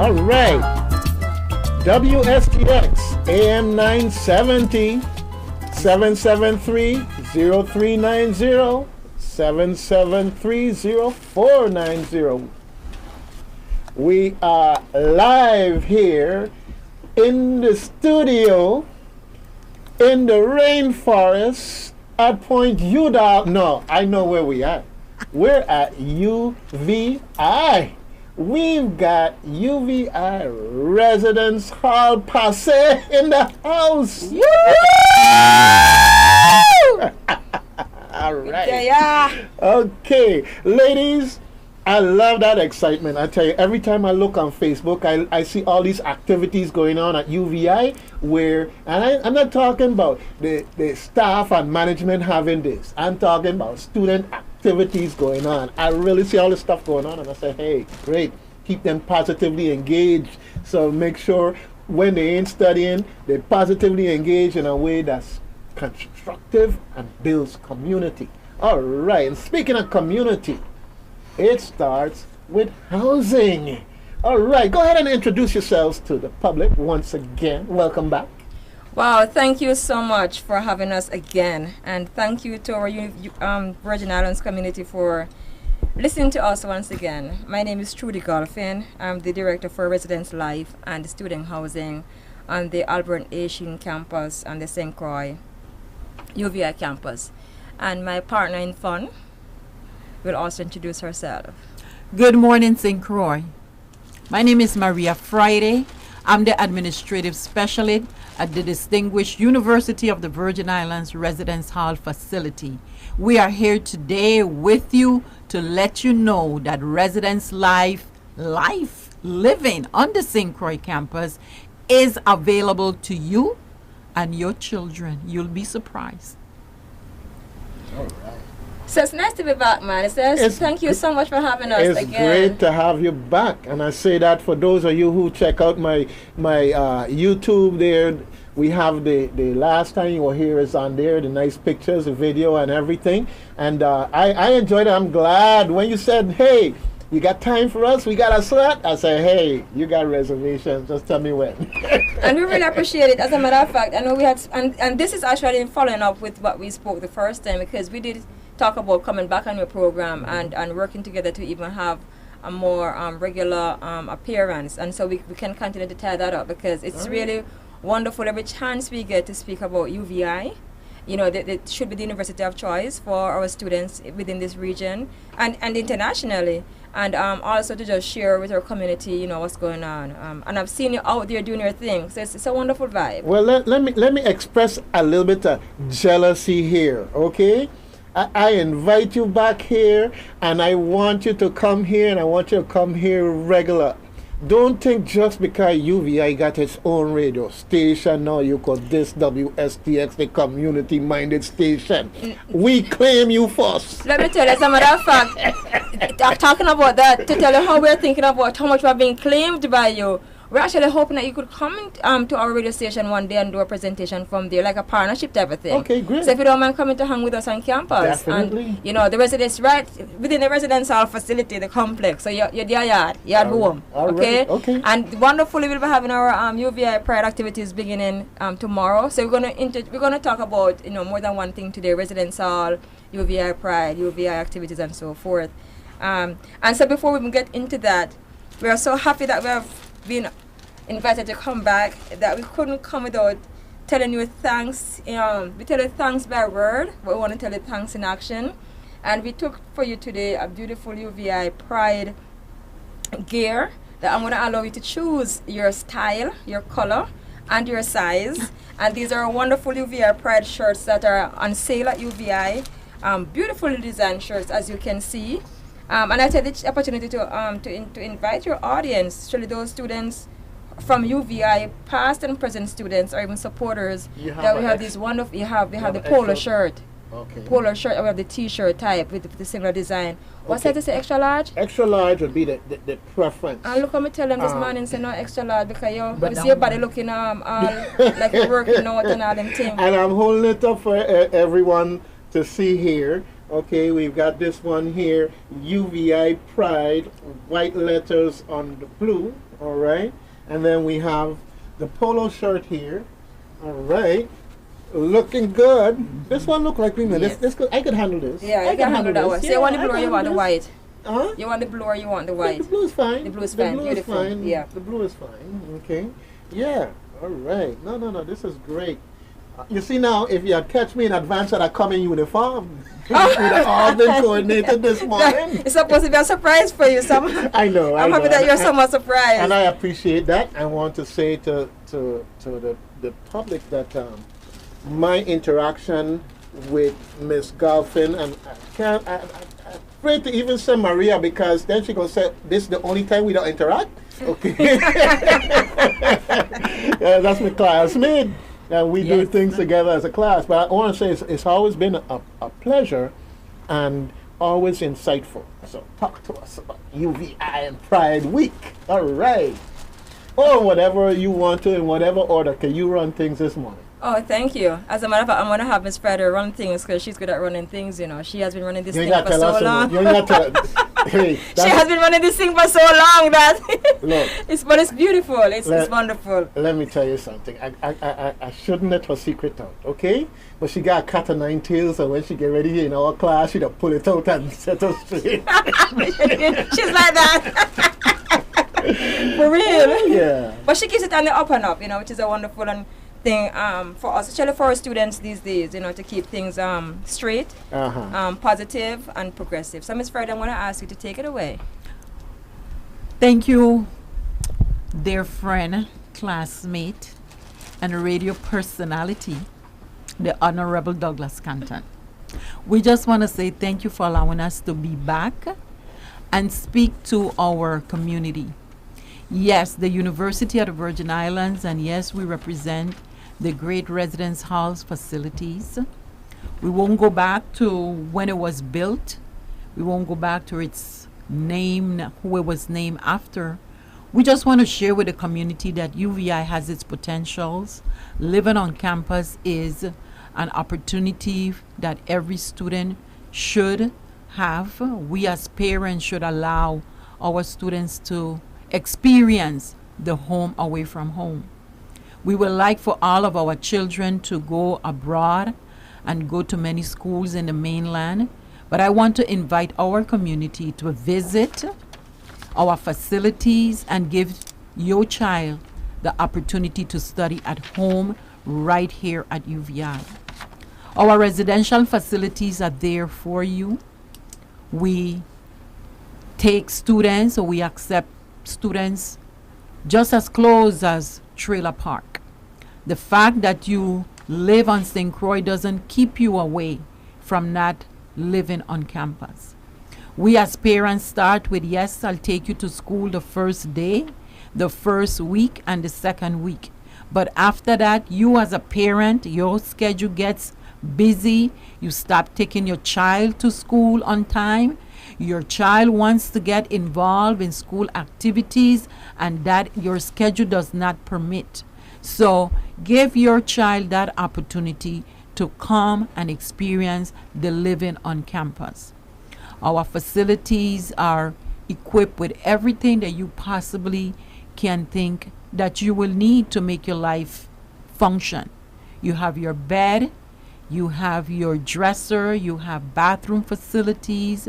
All right. WSTX AM 970 773-0390 773-0490. We are live here in the studio in the rainforest at Point Udall. No, I know where we are. We're at UVI. We've got UVI Residence Hall Passe in the house. All right. Yeah. Okay, ladies, I love that excitement. I tell you, every time I look on Facebook, I see all these activities going on at UVI where, and I'm not talking about the staff and management having this. I'm talking about student activities going on. I really see all this stuff going on and I say, hey, great, keep them positively engaged. So make sure when they ain't studying, they positively engage in a way that's constructive and builds community. All right, and speaking of community, it starts with housing. All right, go ahead and introduce yourselves to the public once again. Welcome back. Wow, thank you so much for having us again. And thank you to our Virgin Islands community for listening to us once again. My name is Trudy Golphin. I'm the Director for Residence Life and Student Housing on the Albert Asian campus and the St. Croix UVI campus. And my partner in fun will also introduce herself. Good morning, St. Croix. My name is Maria Friday. I'm the Administrative Specialist at the Distinguished University of the Virgin Islands Residence Hall facility. We are here today with you to let you know that residence life living on the St. Croix campus is available to you and your children. You'll be surprised. All right. So it's nice to be back, man. Thank you so much for having us it's again. It's great to have you back. And I say that for those of you who check out my YouTube there. We have the last time you were here is on there, the nice pictures, the video and everything. And I enjoyed it. I'm glad when you said, hey, you got time for us? We got a slot? I said, hey, you got reservations. Just tell me when. And we really appreciate it. As a matter of fact, I know we had, and this is actually following up with what we spoke the first time, because we did talk about coming back on your program and working together to even have a more regular appearance. And so we can continue to tie that up, because it's really wonderful every chance we get to speak about UVI. You know, that should be the university of choice for our students within this region and internationally. And also to just share with our community, you know, what's going on. And I've seen you out there doing your thing, so it's a wonderful vibe. Well, let me express a little bit of jealousy here, okay? I invite you back here, and I want you to come here, and I want you to come here regular. Don't think just because UVI got its own radio station, now you could this WSTX, the community-minded station. We claim you first. Let me tell you, as a matter of fact, talking about that, to tell you how we're thinking about how much we're being claimed by you. We're actually hoping that you could come to our radio station one day and do a presentation from there, like a partnership type of thing. Okay, great. So if you don't mind coming to hang with us on campus. Definitely. And, you know, the residence right within the residence hall facility, the complex. So you're at home. Okay? Okay. And wonderfully, we'll be having our UVI Pride activities beginning tomorrow. So we're gonna talk about, you know, more than one thing today: residence hall, UVI Pride, UVI activities, and so forth. And so before we get into that, we are so happy that we have been invited to come back, that we couldn't come without telling you thanks. We tell you thanks by word, but we want to tell you thanks in action. And we took for you today a beautiful UVI Pride gear that I'm going to allow you to choose your style, your color, and your size. And these are wonderful UVI Pride shirts that are on sale at UVI. Beautifully designed shirts, as you can see. And I take the opportunity to invite your audience, especially those students from UVI, past and present students, or even supporters, that we have these wonderful. We have the polo shirt. Okay. Polo shirt, and we have the T-shirt type with the similar design. What size is it? Extra large? Extra large would be the preference. And look, me tell them this morning, say no extra large, because you see your body looking all like you're working out and all them things. And I'm holding it up for everyone to see here. Okay, we've got this one here, UVI Pride, white letters on the blue. All right. And then we have the polo shirt here. All right. Looking good. This one look like me, man. Yes. I could handle this. Yeah, I you can handle that this. one. So Yeah, you want the I blue or can you want the handle this. white? Huh? You want the blue or you want the The white? blue is fine. The blue is fine. The blue Beautiful. is fine. Yeah. The blue is fine. Okay. Yeah. All right. No. This is great. You see now, if you had catch me in advance, I'd come in uniform. We'd have all been coordinated this morning. It's supposed to be a surprise for you. I know. I'm happy that you're somewhat surprised. And I appreciate that. I want to say to the public that my interaction with Miss Golphin, and I'm afraid to even say Maria because then she gonna say this is the only time we don't interact. Okay. Yeah, that's my classmate. And we do things together as a class. But I want to say it's always been a pleasure and always insightful. So talk to us about UVI and Pride Week. All right. Or whatever you want to, in whatever order. Can you run things this morning? Oh, thank you. As a matter of fact, I'm going to have Miss Friday run things because she's good at running things, you know. She has been running this thing for so long. You ain't got to, hey, she has been running this thing for so long that look, but it's beautiful. It's wonderful. Let me tell you something. I shouldn't let her secret out, okay? But she got a cat of nine tails, so when she get ready in our class, she'll pull it out and set us straight. She's like that. For real. Yeah. But she keeps it on the up and up, you know, which is a wonderful thing for us, especially for our students these days, you know, to keep things straight, positive and progressive. So Miss Friday, I'm going to ask you to take it away. Thank you, dear friend, classmate, and radio personality, the Honorable Douglas Canton. We just want to say thank you for allowing us to be back and speak to our community. Yes, the University of the Virgin Islands, and yes, we represent the great residence halls facilities. We won't go back to when it was built. We won't go back to its name, who it was named after. We just want to share with the community that UVI has its potentials. Living on campus is an opportunity that every student should have. We as parents should allow our students to experience the home away from home. We would like for all of our children to go abroad and go to many schools in the mainland, but I want to invite our community to visit our facilities and give your child the opportunity to study at home right here at UVI. Our residential facilities are there for you. We take students, or we accept students just as close as Trailer Park. The fact that you live on St. Croix doesn't keep you away from not living on campus. We as parents start with, yes, I'll take you to school the first day, the first week, and the second week. But after that, you as a parent, your schedule gets busy. You stop taking your child to school on time. Your child wants to get involved in school activities, and that your schedule does not permit. So give your child that opportunity to come and experience the living on campus. Our facilities are equipped with everything that you possibly can think that you will need to make your life function. You have your bed, you have your dresser, you have bathroom facilities,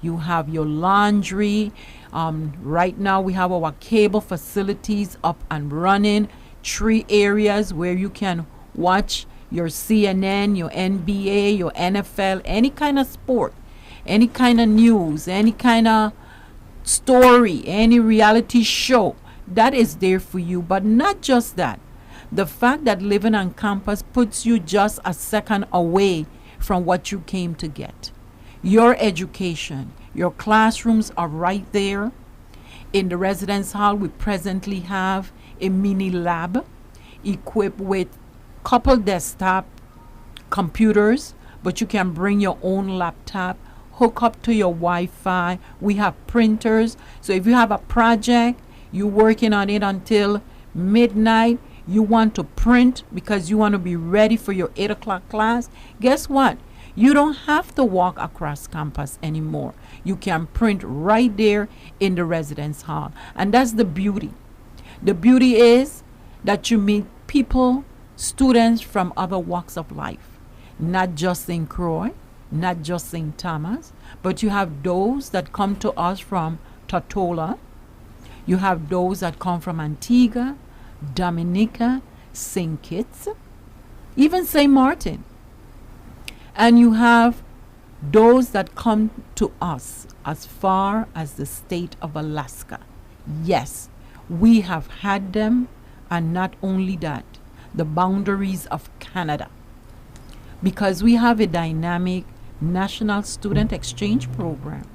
you have your laundry. Right now we have our cable facilities up and running, 3 areas where you can watch your CNN, your NBA, your NFL, any kind of sport, any kind of news, any kind of story, any reality show. That is there for you. But not just that. The fact that living on campus puts you just a second away from what you came to get. Your education, your classrooms are right there. In the residence hall, we presently have a mini lab equipped with couple desktop computers, but you can bring your own laptop, hook up to your Wi-Fi. We have printers. So if you have a project, you're working on it until midnight, you want to print because you want to be ready for your 8 o'clock class, guess what? You don't have to walk across campus anymore. You can print right there in the residence hall. And that's the beauty. The beauty is that you meet people, students from other walks of life, not just in Croy, not just in Thomas, but you have those that come to us from Tortola. You have those that come from Antigua, Dominica, St. Kitts, even St. Martin. And you have those that come to us as far as the state of Alaska. Yes, we have had them, and not only that, the boundaries of Canada. Because we have a dynamic national student exchange program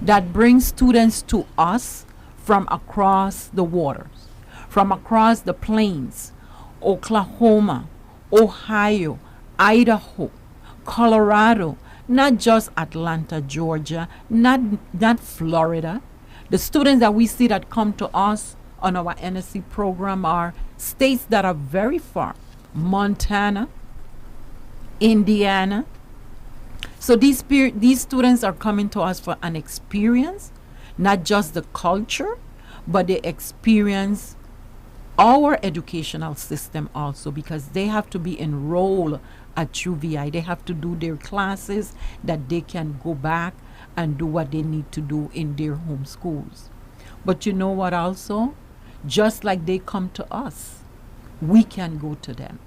that brings students to us from across the waters, from across the plains, Oklahoma, Ohio, Idaho, Colorado, not just Atlanta, Georgia, not Florida. The students that we see that come to us on our NSC program are states that are very far, Montana, Indiana. So these students are coming to us for an experience, not just the culture, but they experience our educational system also, because they have to be enrolled at UVI. They have to do their classes that they can go back and do what they need to do in their home schools. But you know what also? Just like they come to us, we can go to them,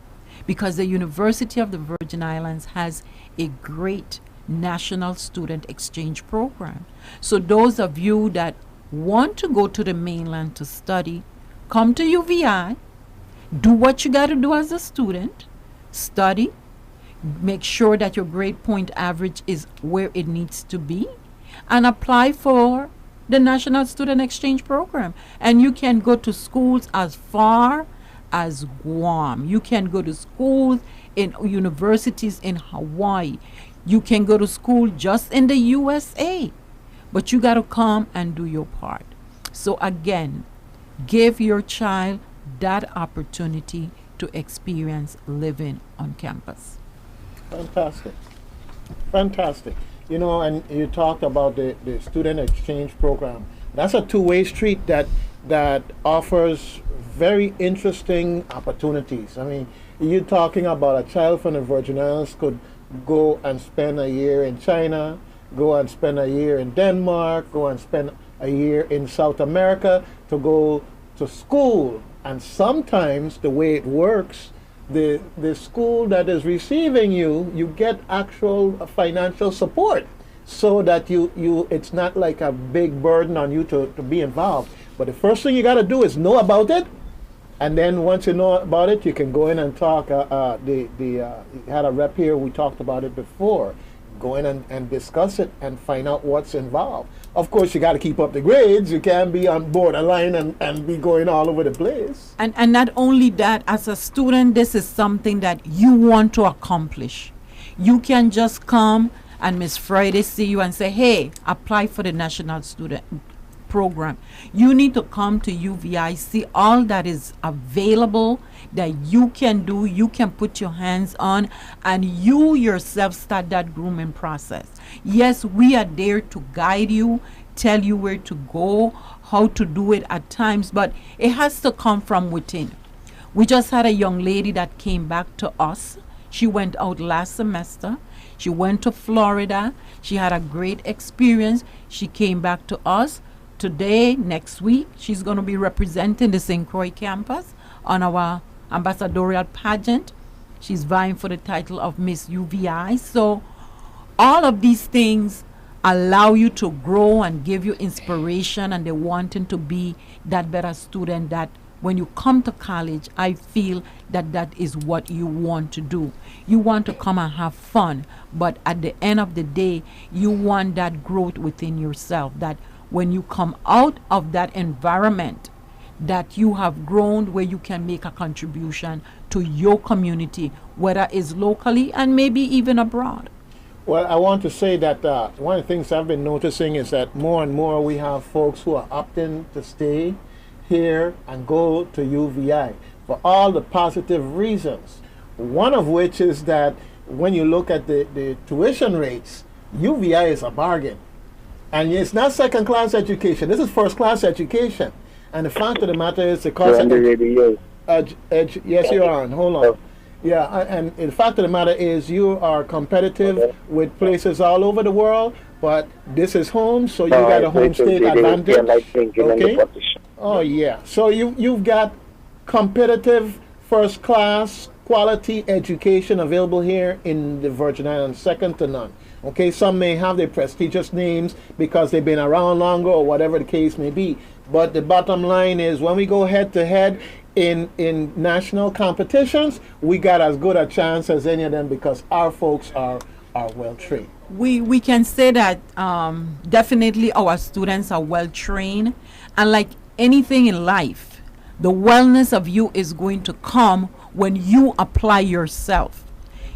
because the University of the Virgin Islands has a great national student exchange program. So those of you that want to go to the mainland to study, come to UVI, do what you got to do as a student, study, make sure that your grade point average is where it needs to be, and apply for the National Student Exchange Program. And you can go to schools as far as Guam. You can go to schools in universities in Hawaii. You can go to school just in the USA. But you got to come and do your part. So again, give your child that opportunity to experience living on campus. Fantastic. Fantastic. You know, and you talked about the student exchange program. That's a two-way street that offers very interesting opportunities. I mean, you're talking about a child from the Virgin Islands could go and spend a year in China, go and spend a year in Denmark, go and spend a year in South America to go to school. And sometimes the way it works, the school that is receiving you get actual financial support, so that you it's not like a big burden on you to be involved. But the first thing you got to do is know about it, and then once you know about it, you can go in and talk. Had a rep here, we talked about it before. Go in and discuss it and find out what's involved. Of course, you got to keep up the grades. You can't be on borderline and be going all over the place. And not only that, as a student, this is something that you want to accomplish. You can just come and Miss Friday see you and say, hey, apply for the National Student Program. You need to come to UVI, see all that is available that you can do, you can put your hands on, and you yourself start that grooming process. Yes, we are there to guide you, tell you where to go, how to do it at times, but it has to come from within. We just had a young lady that came back to us. She went out last semester. She went to Florida. She had a great experience. She came back to us. Today, next week, she's going to be representing the St. Croix campus on our ambassadorial pageant. She's vying for the title of Miss UVI. So all of these things allow you to grow and give you inspiration, and they're wanting to be that better student that when you come to college, I feel that that is what you want to do. You want to come and have fun, but at the end of the day, you want that growth within yourself, that when you come out of that environment, that you have grown where you can make a contribution to your community, whether it's locally and maybe even abroad. Well, I want to say that one of the things I've been noticing is that more and more we have folks who are opting to stay here and go to UVI for all the positive reasons. One of which is that when you look at the tuition rates, UVI is a bargain. And it's not second-class education. This is first-class education. And the fact of the matter is, the You're cost on the of radio. yes, you're on. Hold on. Yeah, and the fact of the matter is, you are competitive Okay. with places all over the world, but this is home, so you No, got I a home appreciate state you. They advantage. feel like thinking in the Okay. position. Oh yeah. So you've got competitive, first class, quality education available here in the Virgin Islands, second to none. Okay, some may have their prestigious names because they've been around longer or whatever the case may be. But the bottom line is, when we go head to head in national competitions, we got as good a chance as any of them because our folks are well trained. We can say that definitely our students are well trained, and like anything in life, the wellness of you is going to come when you apply yourself.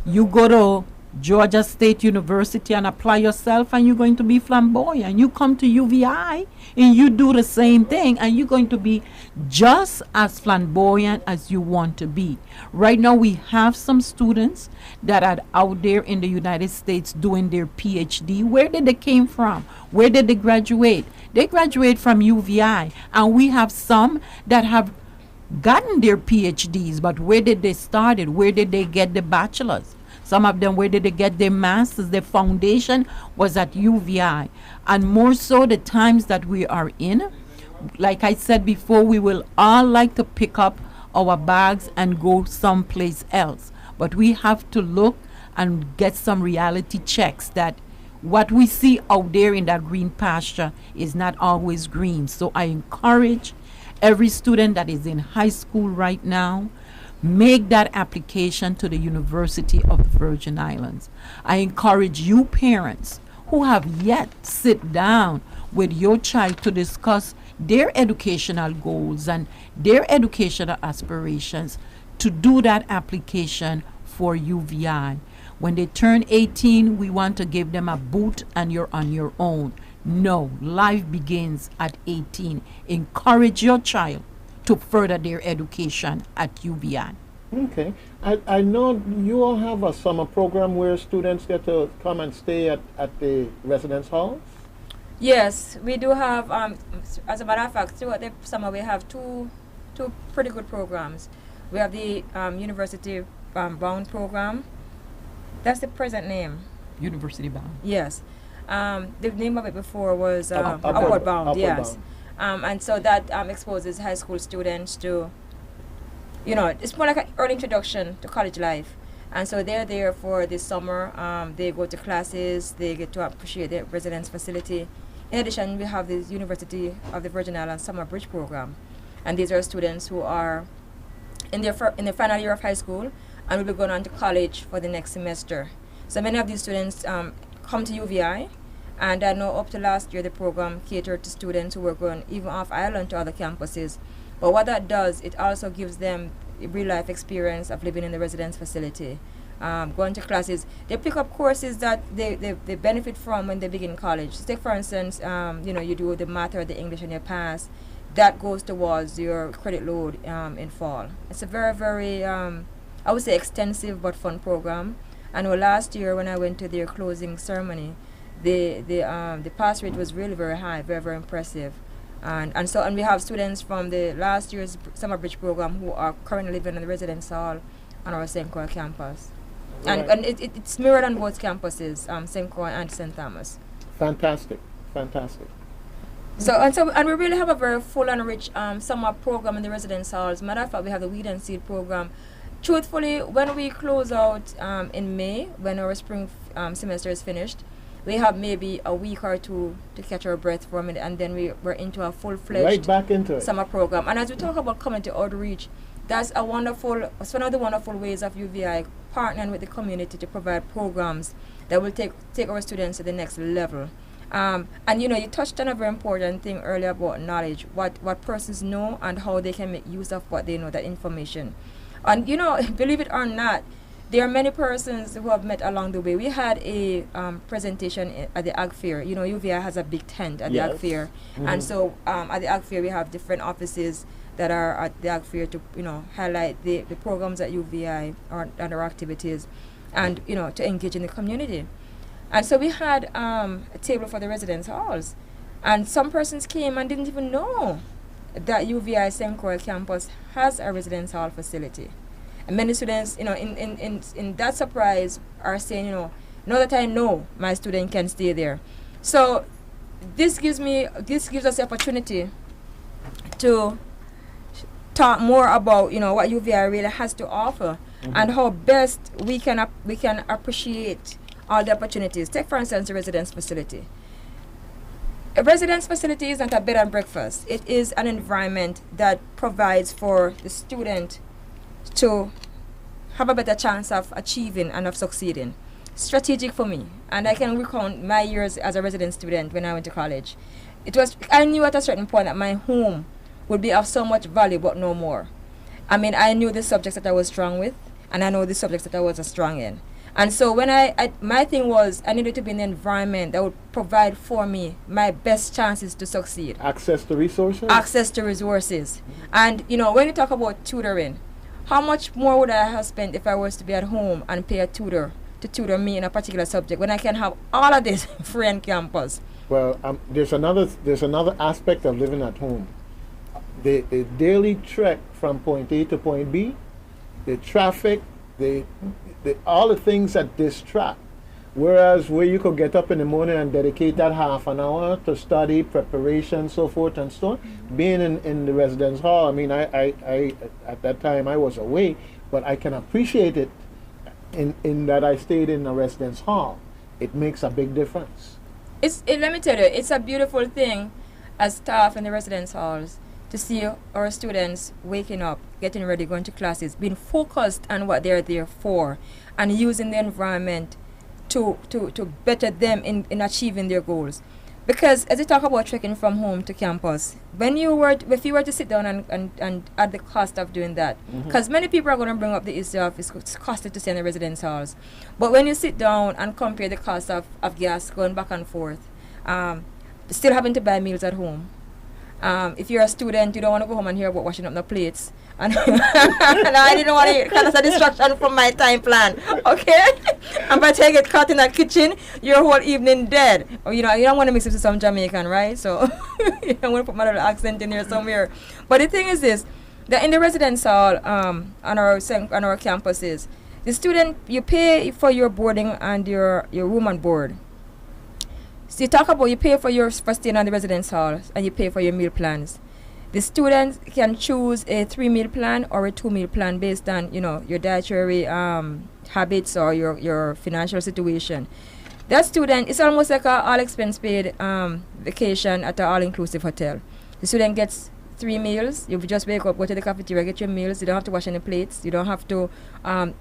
You go to Georgia State University and apply yourself, and you're going to be flamboyant. You come to UVI and you do the same thing, and you're going to be just as flamboyant as you want to be. Right now we have some students that are out there in the United States doing their PhD. Where did they came from? Where did they graduate? They graduate from UVI, and we have some that have gotten their PhDs, but where did they start it? Where did they get the bachelor's? Some of them, where did they get their masters? Their foundation was at UVI. And more so the times that we are in, like I said before, we will all like to pick up our bags and go someplace else. But we have to look and get some reality checks that what we see out there in that green pasture is not always green. So I encourage every student that is in high school right now, make that application to the University of the Virgin Islands. I encourage you parents who have yet sit down with your child to discuss their educational goals and their educational aspirations to do that application for UVI. When they turn 18, we want to give them a boot and you're on your own. No, life begins at 18. Encourage your child to further their education at UVI. Okay. I know you all have a summer program where students get to come and stay at the residence halls. Yes, we do have. As a matter of fact, throughout the summer we have two pretty good programs. We have the University Bound program. That's the present name. University Bound. Yes. The name of it before was Upward Upward Bound. Upward Yes. Bound. And so that exposes high school students to, it's more like an early introduction to college life. And so they're there for the summer. They go to classes. They get to appreciate the residence facility. In addition, we have the University of the Virgin Islands Summer Bridge program. And these are students who are in their final year of high school and will be going on to college for the next semester. So many of these students come to UVI, and I know up to last year the program catered to students who were going even off island to other campuses. But what that does, it also gives them a real life experience of living in the residence facility, going to classes. They pick up courses that they benefit from when they begin college. So take for instance, you do the math or the English and you pass. That goes towards your credit load in fall. It's a very, very, I would say extensive but fun program. I know last year when I went to their closing ceremony, the pass rate was really very high, very, very impressive. And we have students from the last year's summer bridge program who are currently living in the residence hall on our St. Croix campus. Right. And it's mirrored on both campuses, St. Croix and St. Thomas. Fantastic. Fantastic. And we really have a very full and rich summer program in the residence halls. Matter of fact, we have the Weed and Seed program. Truthfully, when we close out in May, when our spring semester is finished, we have maybe a week or two to catch our breath from it, and then we're into a full-fledged Right back into it. summer program. And as we talk about community outreach, it's one of the wonderful ways of UVI partnering with the community to provide programs that will take our students to the next level. And you touched on a very important thing earlier about knowledge, what persons know and how they can make use of what they know, that information. And believe it or not, there are many persons who have met along the way. We had a presentation at the Ag Fair. UVI has a big tent at the Ag Fair. Mm-hmm. And so at the Ag Fair we have different offices that are at the Ag Fair to highlight the programs at UVI and our activities, and to engage in the community. And so we had a table for the residence halls, and some persons came and didn't even know that UVI St. Croix campus has a residence hall facility. And many students, in that surprise are saying, now that I know my student can stay there. So this gives us the opportunity to talk more about, what UVI really has to offer, and how best we can appreciate all the opportunities. Take, for instance, the residence facility. A residence facility is not a bed and breakfast. It is an environment that provides for the student to have a better chance of achieving and of succeeding. Strategic for me, and I can recount my years as a resident student when I went to college. I knew at a certain point that my home would be of so much value, but no more. I mean, I knew the subjects that I was strong with, and I know the subjects that I wasn't strong in. And so when my thing was, I needed to be in an environment that would provide for me my best chances to succeed. Access to resources? Access to resources. And, when you talk about tutoring, how much more would I have spent if I was to be at home and pay a tutor to tutor me in a particular subject when I can have all of this free on campus? Well, there's another aspect of living at home. The daily trek from point A to point B, the traffic, all the things that distract. Whereas where you could get up in the morning and dedicate that half an hour to study, preparation, so forth and so on, being in the residence hall, I mean, I at that time I was away, but I can appreciate it in that I stayed in a residence hall. It makes a big difference. Let me tell you, it's a beautiful thing as staff in the residence halls to see our students waking up, getting ready, going to classes, being focused on what they're there for, and using the environment to better them in achieving their goals. Because as you talk about trekking from home to campus, if you were to sit down and add the cost of doing that, because many people are going to bring up the issue of it's costly to stay in the residence halls, but when you sit down and compare the cost of gas going back and forth, still having to buy meals at home. If you're a student, you don't want to go home and hear about washing up the plates. And I didn't want to, because it's a distraction from my time plan. Okay? And by the time you get caught in that kitchen, your whole evening dead. Or, you don't want to mix it with some Jamaican, right? So you don't want to put my little accent in here somewhere. But the thing is this, that in the residence hall on our campuses, the student, you pay for your boarding and your room and board. So you pay for staying on the residence hall, and you pay for your meal plans. The students can choose a 3-meal plan or a 2-meal plan based on, your dietary habits or your financial situation. That student, it's almost like an all-expense paid vacation at an all-inclusive hotel. The student gets 3 meals. You just wake up, go to the cafeteria, get your meals. You don't have to wash any plates. You don't have to,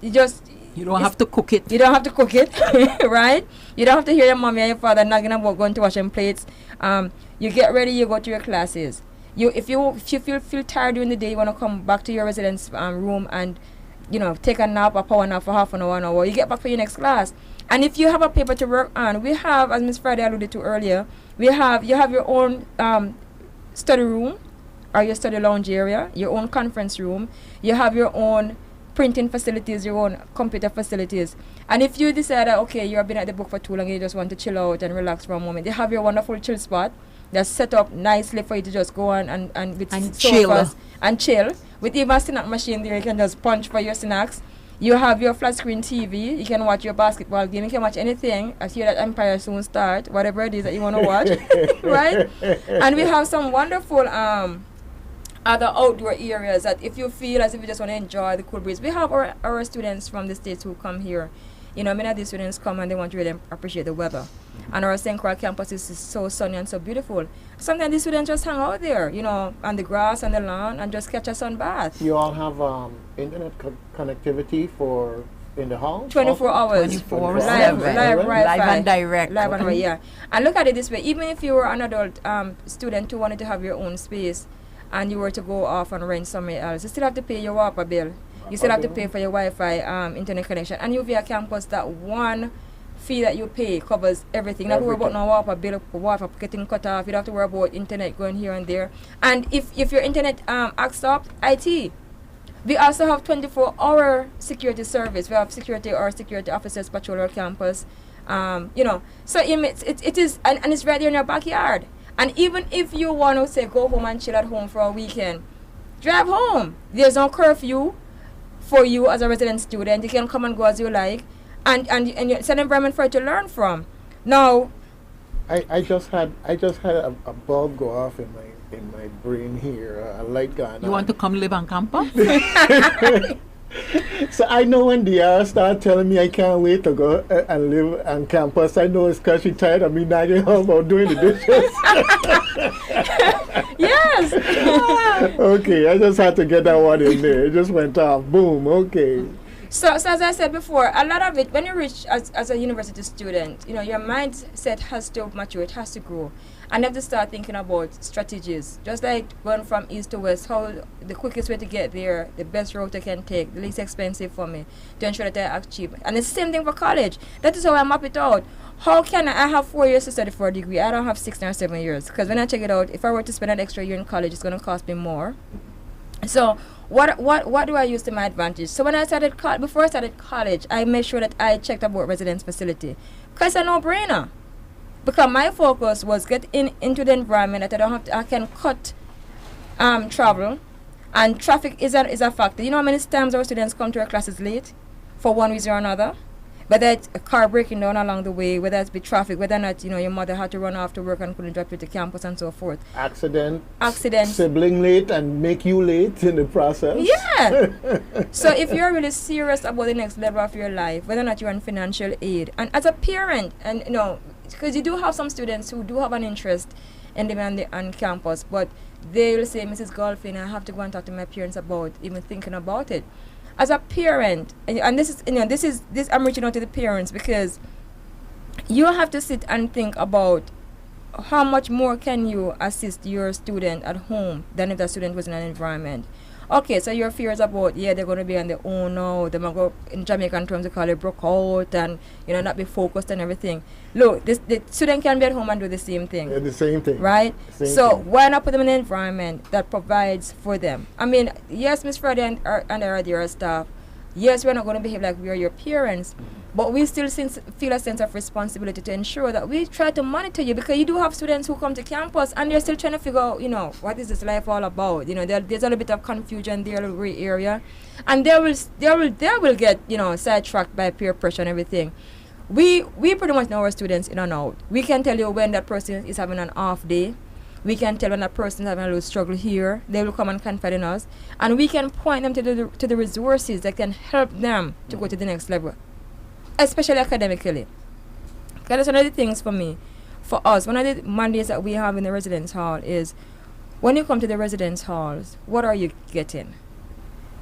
you don't have to cook it. You don't have to cook it, right? You don't have to hear your mommy and your father nagging about going to wash them plates. You get ready, you go to your classes. If you feel tired during the day, you want to come back to your residence room and, take a nap, a power nap for half an hour, you get back for your next class. And if you have a paper to work on, we have, as Ms. Friday alluded to earlier, you have your own study room or your study lounge area, your own conference room. You have your own printing facilities, your own computer facilities. And if you decide that, okay, you have been at the book for too long, you just want to chill out and relax for a moment, they have your wonderful chill spot that's set up nicely for you to just go on and chill. And chill. With even a snack machine there, you can just punch for your snacks. You have your flat screen TV. You can watch your basketball game. You can watch anything. I hear that Empire soon start, whatever it is that you want to watch, right? And we have some wonderful other outdoor areas that if you feel as if you just want to enjoy the cool breeze. We have our students from the States who come here. Many of these students come and they want to really appreciate the weather. And our St. Croix campus is so sunny and so beautiful. Sometimes the students just hang out there, on the grass and the lawn and just catch a sun bath. You all have internet connectivity in the hall? 24 hours. 24/7. Live and direct. Live and direct, yeah. And look at it this way. Even if you were an adult student who wanted to have your own space and you were to go off and rent somewhere else, you still have to pay your water bill. You still have to pay for your Wi-Fi internet connection. And UVI campus, that one fee that you pay covers everything. You don't have to worry about no water bill, water getting cut off. You don't have to worry about internet going here and there. And if your internet acts up, IT. We also have 24-hour security service. We have security officers patrol our campus. So it is, and it's right there in your backyard. And even if you want to say go home and chill at home for a weekend, drive home. There's no curfew for you as a resident student. You can come and go as you like, and it's an environment for you to learn from. Now, I just had a bulb go off in my brain here, a light gone You on. want to come live on campus? So I know when Diara started telling me I can't wait to go and live on campus, I know it's because she's tired of me nagging her about doing the dishes. yes. Okay, I just had to get that one in there. It just went off. Boom. Okay. So as I said before, a lot of it, when you reach as a university student, your mindset has to mature, it has to grow. And you have to start thinking about strategies. Just like going from east to west, how the quickest way to get there, the best route I can take, the least expensive for me, to ensure that I achieve. And it's the same thing for college. That is how I map it out. How can I have 4 years to study for a degree? I don't have 6 or 7 years. Because when I check it out, if I were to spend an extra year in college, it's going to cost me more. So what do I use to my advantage? So when I started before I started college, I made sure that I checked about residence facility, because it's a no-brainer. Because my focus was get into the environment that I can cut travel, and traffic is a factor. You know how many times our students come to our classes late for one reason or another? Whether it's a car breaking down along the way, whether it's be traffic, whether or not your mother had to run off to work and couldn't drop you to campus and so forth. Accident. Sibling late and make you late in the process. Yeah. So if you're really serious about the next level of your life, whether or not you're on financial aid, and as a parent, and because you do have some students who do have an interest in living on campus, but they will say, Mrs. Golphin, I have to go and talk to my parents about even thinking about it. As a parent, and this is I'm reaching out to the parents, because you have to sit and think about how much more can you assist your student at home than if the student was in an environment. Okay, so your fears about, they're going to be on their own now, they're going to go, in Jamaican terms, they call it broke out, and, not be focused and everything. Look, the student can be at home and do the same thing. Yeah, the same thing. Right? Same thing. Why not put them in an environment that provides for them? I mean, yes, Miss Freddie and our dear staff, yes, we're not going to behave like we are your parents, but we still feel a sense of responsibility to ensure that we try to monitor you, because you do have students who come to campus and they're still trying to figure out, what is this life all about? There's a little bit of confusion there, a little gray area, and they will get sidetracked by peer pressure and everything. We pretty much know our students in and out. We can tell you when that person is having an off day. We can tell when that person is having a little struggle here. They will come and confide in us, and we can point them to the resources that can help them to go to the next level, especially academically. Because that's one of the things for us, one of the mandates that we have in the residence hall is, when you come to the residence halls, what are you getting?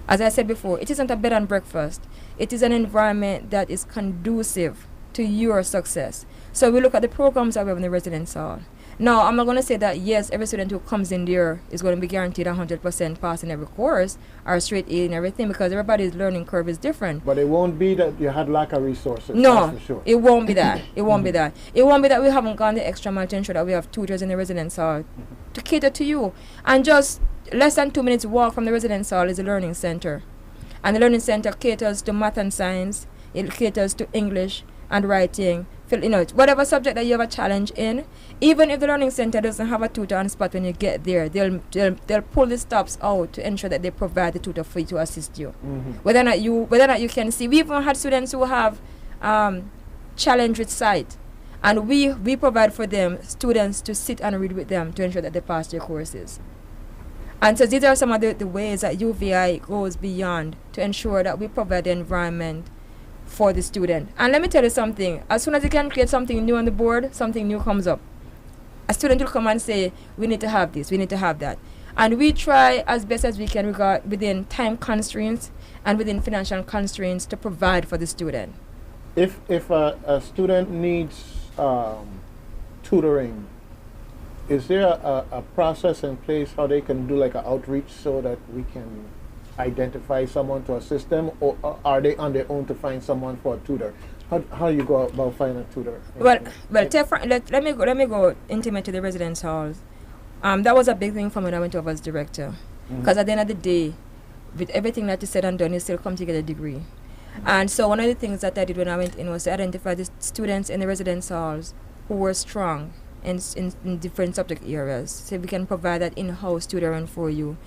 As I said before, it isn't a bed and breakfast. It is an environment that is conducive to your success. So we look at the programs that we have in the residence hall. Now, I'm not going to say that, yes, every student who comes in there is going to be guaranteed 100% passing every course or straight A and everything, because everybody's learning curve is different. But it won't be that you had lack of resources. No, that's for sure. it won't be that. It won't be that. It won't be that we haven't gone the extra mile to ensure that we have tutors in the residence hall to cater to you. And just less than 2 minutes walk from the residence hall is a learning center. And the learning center caters to math and science. It caters to English and writing. Whatever subject that you have a challenge in, even if the learning center doesn't have a tutor on spot when you get there, they'll pull the stops out to ensure that they provide the tutor for you to assist you. Whether or not you can see. We even had students who have challenge with sight, and we provide for them students to sit and read with them to ensure that they pass their courses. And so these are some of the ways that UVI goes beyond to ensure that we provide the environment for the student. And let me tell you something, as soon as you can create something new on the board, something new comes up. A student will come and say, we need to have this, we need to have that. And we try as best as we can within time constraints and within financial constraints to provide for the student. If a student needs tutoring, is there a process in place how they can do like an outreach so that we can identify someone to assist them, or are they on their own to find someone for a tutor? How do you go about finding a tutor? Let me go intimate to the residence halls. That was a big thing for me when I went over as director, because at the end of the day, with everything that is said and done, you still come to get a degree. And so one of the things that I did when I went in was to identify the students in the residence halls who were strong, in different subject areas. So we can provide that in-house tutoring for you.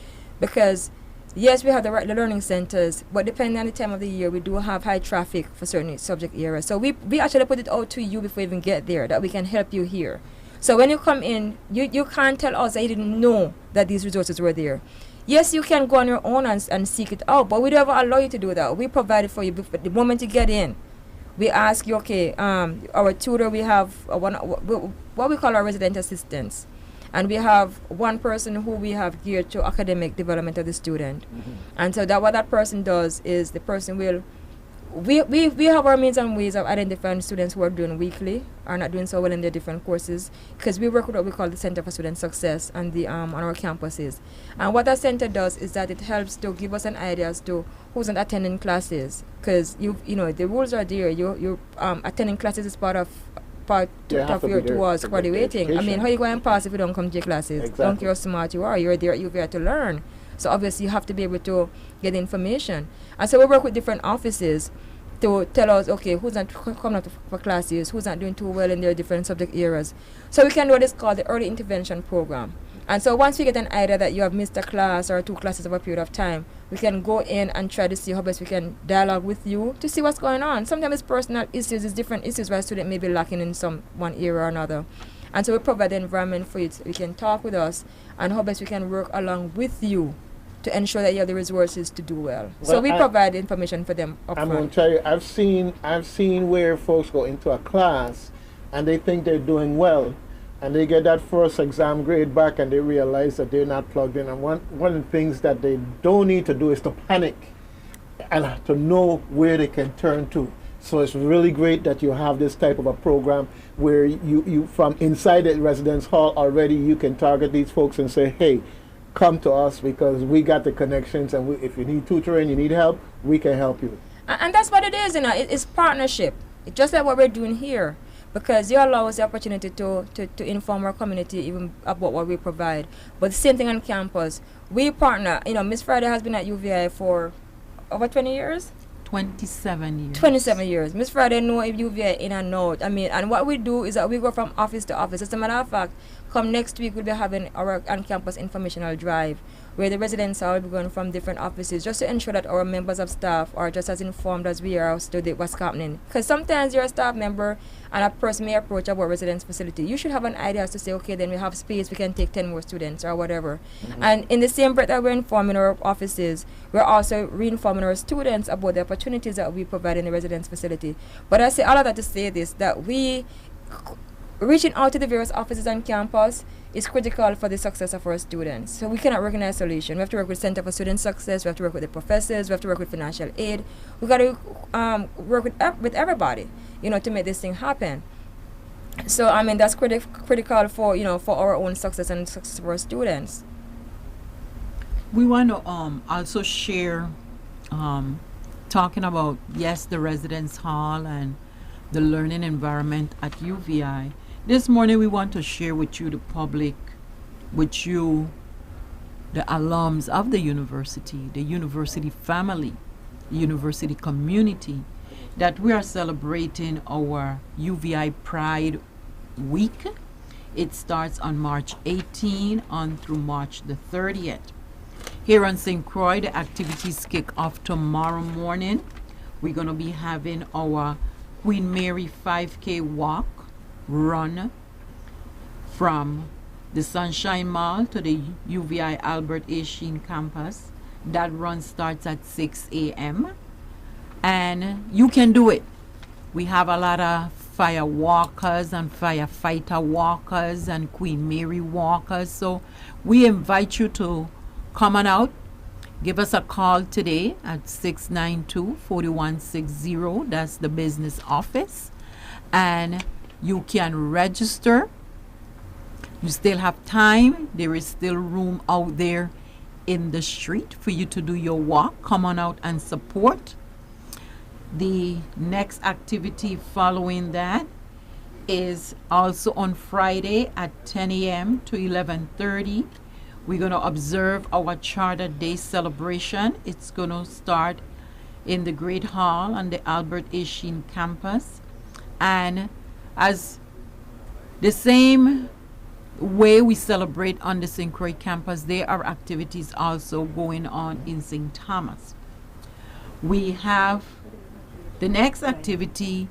Because yes, we have the learning centers, but depending on the time of the year, we do have high traffic for certain subject areas. So we actually put it out to you before you even get there, that we can help you here. So when you come in, you can't tell us that you didn't know that these resources were there. Yes, you can go on your own and seek it out, but we don't ever allow you to do that. We provide it for you before, the moment you get in. We ask you, okay, our tutor, we have what we call our resident assistants. And we have one person who we have geared to academic development of the student. And so that what that person does is the person will, we have our means and ways of identifying students who are doing weakly, are not doing so well in their different courses, because we work with what we call the Center for Student Success on our campuses. And what that center does is that it helps to give us an idea as to who's not attending classes, because you know the rules are there. You attending classes is part of towards graduating. I mean, how you going to pass if you don't come to your classes? Exactly. Don't care how smart you are. You're there at UVI to learn. So obviously you have to be able to get information. And so we work with different offices to tell us, okay, who's not coming out for classes, who's not doing too well in their different subject areas. So we can do what is called the early intervention program. And so once we get an idea that you have missed a class or 2 classes over a period of time, we can go in and try to see how best we can dialogue with you to see what's going on. Sometimes it's personal issues, it's different issues where a student may be lacking in one area or another. And so we provide the environment for you. You can talk with us and how best we can work along with you to ensure that you have the resources to do well. So we provide information for them up I'm front. going to tell you, I've seen where folks go into a class and they think they're doing well, and they get that first exam grade back and they realize that they're not plugged in. And one of the things that they don't need to do is to panic and to know where they can turn to. So it's really great that you have this type of a program where you from inside the residence hall already, you can target these folks and say, hey, come to us because we got the connections, and if you need tutoring, you need help, we can help you. And that's what it is, you know. It's partnership. It's just like what we're doing here, because you allow us the opportunity to inform our community even about what we provide. But the same thing on campus. We partner. You know, Miss Friday has been at UVI for over 20 years? 27 years. 27 years. Miss Friday know UVI in and out. I mean, and what we do is that we go from office to office. As a matter of fact, come next week, we'll be having our on-campus informational drive, where the residents will be going from different offices just to ensure that our members of staff are just as informed as we are as to what's happening. Because sometimes you're a staff member and a person may approach our residence facility. You should have an idea as to say, okay, then we have space, we can take 10 more students or whatever. And in the same breath that we're informing our offices, we're also re-informing our students about the opportunities that we provide in the residence facility. But I say all of that to say this, that reaching out to the various offices on campus is critical for the success of our students. So we cannot work in isolation. We have to work with Center for Student Success, we have to work with the professors, we have to work with financial aid. We've got to work with everybody, you know, to make this thing happen. So I mean, that's critical for, you know, for our own success and success of our students. We want to also share, talking about, yes, the residence hall and the learning environment at UVI. This morning we want to share with you, the public, with you, the alums of the university family, the university community, that we are celebrating our UVI Pride Week. It starts on March 18 on through March the 30th. Here on St. Croix, the activities kick off tomorrow morning. We're going to be having our Queen Mary 5K walk, run from the Sunshine Mall to the UVI Albert A. Sheen campus. That run starts at 6 a.m. and you can do it. We have a lot of fire walkers and firefighter walkers and Queen Mary walkers, so we invite you to come on out. Give us a call today at 692-4160. That's the business office. And you can register. You still have time. There is still room out there in the street for you to do your walk. Come on out and support. The next activity following that is also on Friday at 10 a.m. to 11:30. We're going to observe our Charter Day celebration. It's going to start in the Great Hall on the Albert A. Sheen campus. And as The same way we celebrate on the St. Croix campus, there are activities also going on in St. Thomas. We have the next activity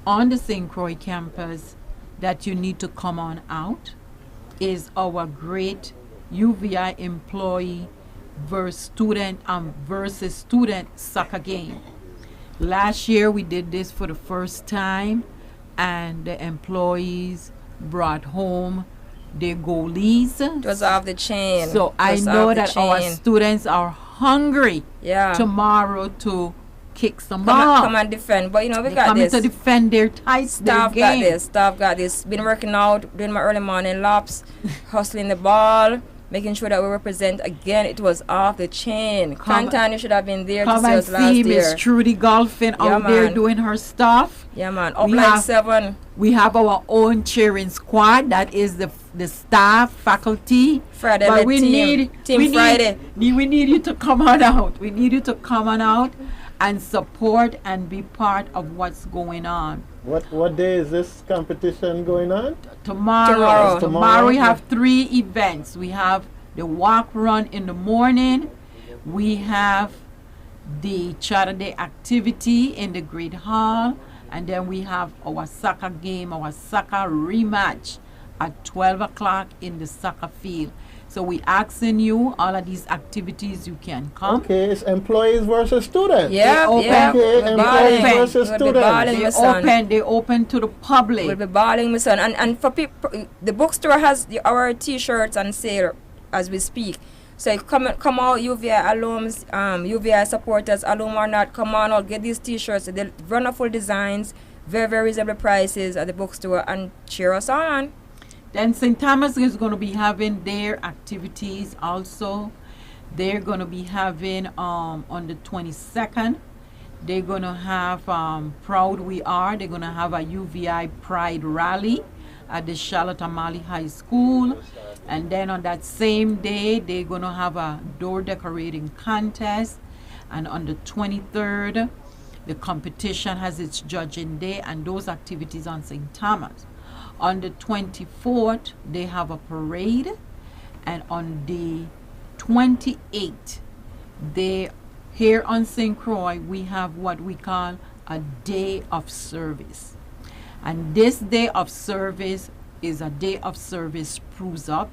on the St. Croix campus that you need to come on out is our great UVI employee versus student soccer game. Last year we did this for the first time, and the employees brought home their goalies. It was off the chain. So I know that our students are hungry Yeah. tomorrow to kick some ball. Come and defend. But you know, we They got coming this. to defend their tights, their Staff got game. this. Staff got this. Been working out, doing my early morning laps, hustling the ball, making sure that we represent again. It was off the chain. Canton, you should have been there to Come see and us last see year. Miss Trudy Golphin out there man. doing her stuff. Yeah, man. Up We like have- 7. We have our own cheering squad. That is the staff, faculty. Friday, But let we team. need Team we Friday. we need you to come on out. We need you to come on out and support and be part of what's going on. What day is this competition going on? Tomorrow. Tomorrow. We have 3 events. We have the walk run in the morning. We have the Saturday activity in the Great Hall. And then we have our soccer game, our soccer rematch at 12 o'clock in the soccer field. So we asking you, all of these activities, you can come. Okay, it's employees versus students. Yeah, open. yeah. Okay, We're employees balling. versus We'll be students. balling, They my son. they open to the public. We'll be balling, my son. And for people, the bookstore has our T-shirts on sale as we speak. So if come out, UVI alums, UVI supporters, alum or not, come on out, get these T-shirts. They're wonderful designs, very, very reasonable prices at the bookstore, and cheer us on. Then St. Thomas is going to be having their activities also. They're going to be having on the 22nd. They're going to have Proud We Are. They're going to have a UVI Pride Rally at the Charlotte Amalie High School. And then on that same day, they're going to have a door decorating contest. And on the 23rd, the competition has its judging day, and those activities on St. Thomas. On the 24th, they have a parade, and on the 28th, here on St. Croix, we have what we call a day of service. And this day of service is a day of service spruce up.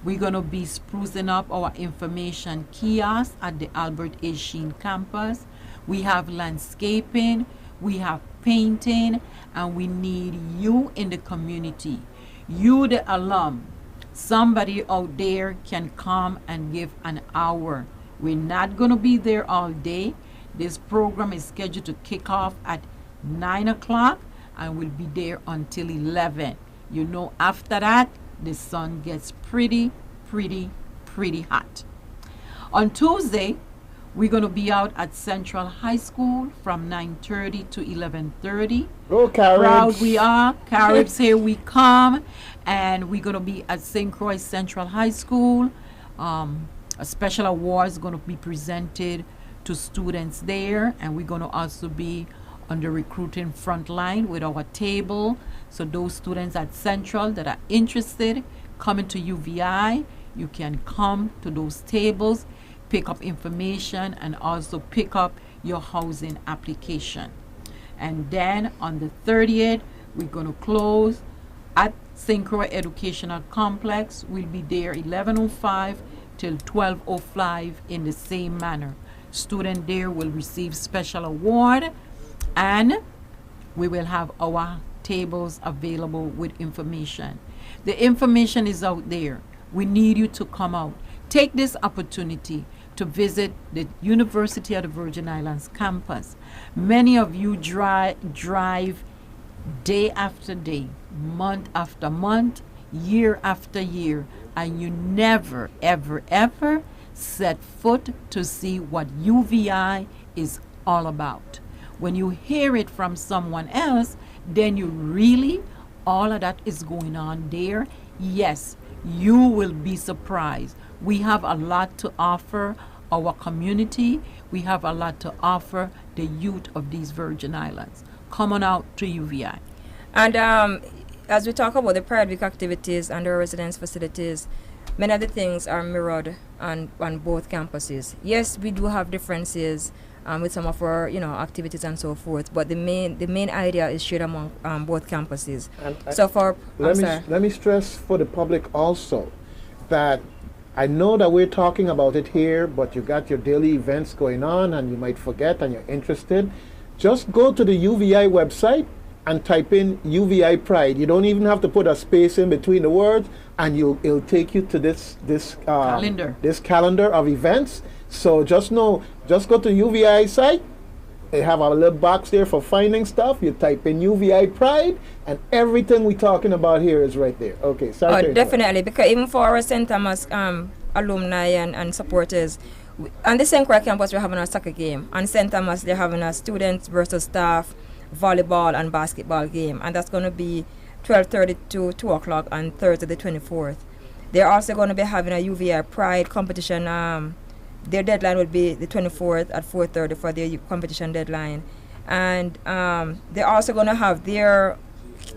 We're going to be sprucing up our information kiosk at the Albert A. Sheen campus. We have landscaping, we have painting, and we need you in the community. You, the alum, somebody out there can come and give an hour. We're not going to be there all day. This program is scheduled to kick off at 9 o'clock and we'll be there until 11. You know, after that, the sun gets pretty hot. On Tuesday, we're going to be out at Central High School from 9:30 to 11:30. Oh, Caribs. Proud we are. Caribs, here we come. And we're going to be at St. Croix Central High School. A special award is going to be presented to students there. And we're going to also be on the recruiting front line with our table. So those students at Central that are interested coming to UVI, you can come to those tables, pick up information, and also pick up your housing application. And then on the 30th, we're going to close at St. Croix Educational Complex. We'll be there 11:05 till 12:05 in the same manner. Student there will receive special award, and we will have our tables available with information. The information is out there. We need you to come out. Take this opportunity to visit the University of the Virgin Islands campus. Many of you drive day after day, month after month, year after year, and you never, ever set foot to see what UVI is all about. When you hear it from someone else, then you really, all of that is going on there. Yes, you will be surprised. We have a lot to offer our community. We have a lot to offer the youth of these Virgin Islands. Come on out to UVI. And as we talk about the Pride Week activities and our residence facilities, many of the things are mirrored on both campuses. Yes, we do have differences with some of our activities and so forth, but the main idea is shared among both campuses. So for let me stress for the public also that I know that we're talking about it here, but you got your daily events going on and you might forget and you're interested. Just go to the UVI website and type in UVI Pride. You don't even have to put a space in between the words, and it'll take you to this calendar of events. So just go to UVI site. They have a little box there for finding stuff. You type in UVI Pride, and everything we're talking about here is right there. Okay, sorry. Oh, definitely, because even for our St. Thomas alumni and supporters, on the St. Croix campus, we're having a soccer game. On St. Thomas, they're having a students versus staff volleyball and basketball game, and that's going to be 12:30 to 2 o'clock on Thursday the 24th. They're also going to be having a UVI Pride competition. Their deadline will be the 24th at 4:30 for their competition deadline. And they're also going to have their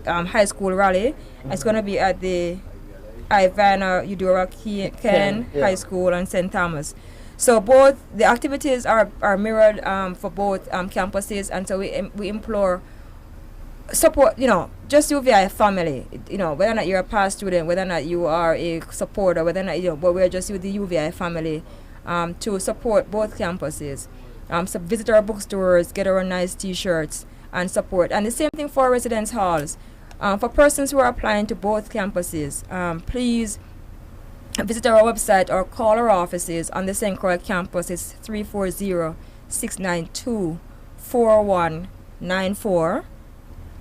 high school rally. It's going to be at the Ivana Eudora Ken High School and St. Thomas. So both the activities are mirrored for both campuses, and so we implore support, just UVI family, whether or not you're a past student, whether or not you are a supporter, whether or not, but we're just with the UVI family to support both campuses. So visit our bookstores, get our nice t-shirts and support. And the same thing for residence halls. For persons who are applying to both campuses, please visit our website or call our offices on the St. Croix campus. It's 340-692-4194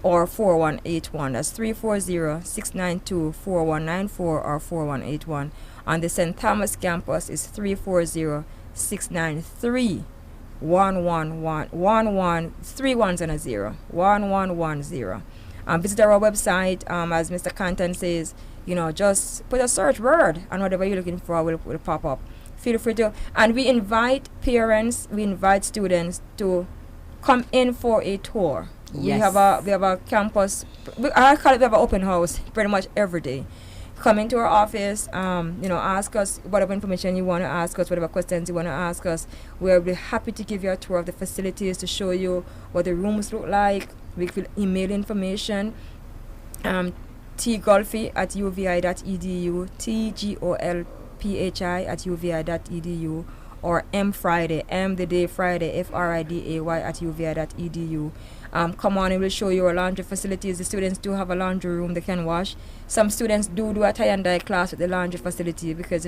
or 4181. That's 340-692-4194 or 4181. On the St. Thomas campus is 340-693-1111, 3 ones and a 0, 1110. Visit our website, as Mr. Canton says, just put a search word and whatever you're looking for will pop up. Feel free to, and we invite parents, we invite students to come in for a tour. Yes. We have a campus, I call it, we have an open house pretty much every day. Come into our office, ask us whatever information you want to ask us, whatever questions you want to ask us. We'll be happy to give you a tour of the facilities, to show you what the rooms look like. We will email information. tgolphy@uvi.edu, tgolphi@uvi.edu, or mfriday, the day Friday, friday@uvi.edu. Come on, and we'll show you our laundry facilities. The students do have a laundry room they can wash. Some students do a tie and dye class with the laundry facility because,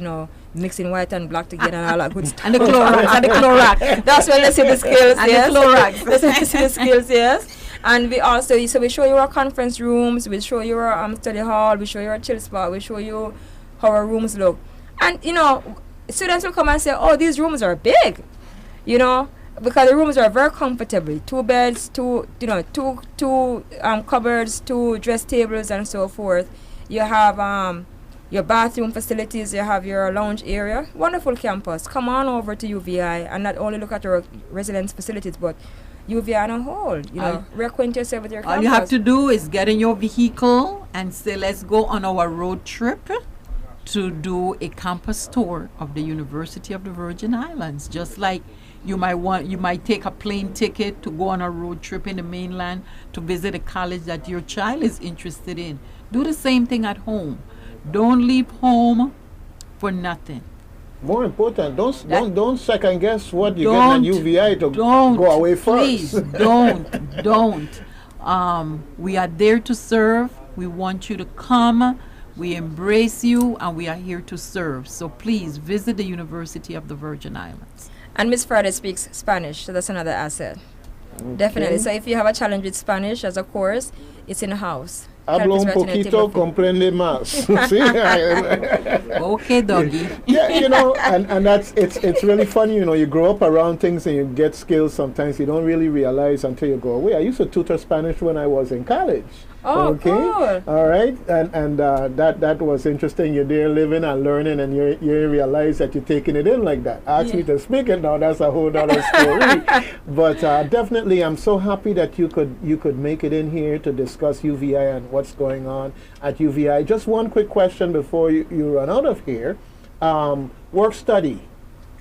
mixing white and black together and all that good stuff. And the Clorox. That's when they see the skills, and yes. the Clorox. That's when they see the skills, yes. And we also, so we show you our conference rooms, we show you our study hall, we show you our chill spot, we show you how our rooms look. And, students will come and say, oh, these rooms are big, because the rooms are very comfortable. 2 beds, two cupboards, 2 dress tables, and so forth. You have your bathroom facilities, you have your lounge area. Wonderful campus. Come on over to UVI and not only look at our residence facilities, but UVI on a whole. Reacquaint yourself with your campus. All you have to do is get in your vehicle and say, let's go on our road trip to do a campus tour of the University of the Virgin Islands. Just like you might take a plane ticket to go on a road trip in the mainland to visit a college that your child is interested in. Do the same thing at home. Don't leave home for nothing. More important, don't second guess what you get at UVI to go away first. Please, don't. We are there to serve. We want you to come. We embrace you, and we are here to serve. So please visit the University of the Virgin Islands. And Miss Friday speaks Spanish, so that's another asset. Okay. Definitely. So if you have a challenge with Spanish as a course, it's in the house. Hablo un poquito, comprende más. Okay, doggy. Yeah, and it's really funny, you grow up around things and you get skills sometimes you don't really realize until you go away. I used to tutor Spanish when I was in college. Oh, cool. All right, and that was interesting. You're there living and learning, and you realize that you're taking it in like that. Ask me to speak it now. That's a whole other story. But definitely, I'm so happy that you could make it in here to discuss UVI and what's going on at UVI. Just one quick question before you run out of here. Work study.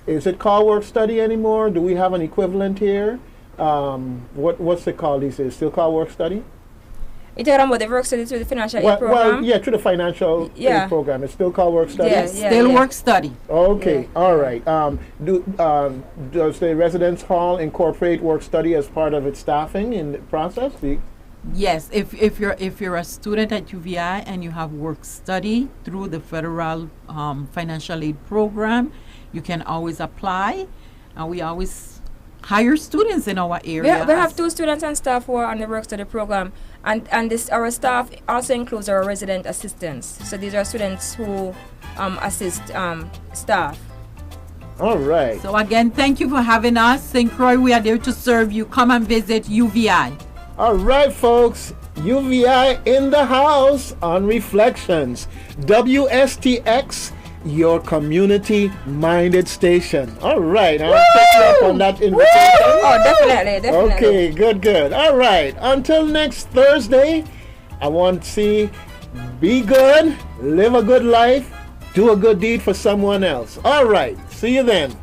Is it called work study anymore? Do we have an equivalent here? What's it called these days? Still called work study? You're talking about the work study through the financial aid program? Well, yeah, through the financial aid program. It's still called work study? Still work study. Okay, all right. Does the residence hall incorporate work study as part of its staffing in the process? Yes, if you're a student at UVI and you have work study through the federal financial aid program, you can always apply, and we always hire students in our area. We have 2 students and staff who are on the work study program, and our staff also includes our resident assistants. So these are students who assist staff. All right. So again, thank you for having us. St. Croix, we are there to serve you. Come and visit UVI. All right, folks. UVI in the house on Reflections. WSTX, your community-minded station. All right. I'll take you up on that invitation. Oh, definitely. Okay, good. All right. Until next Thursday, I want to see, be good, live a good life, do a good deed for someone else. All right. See you then.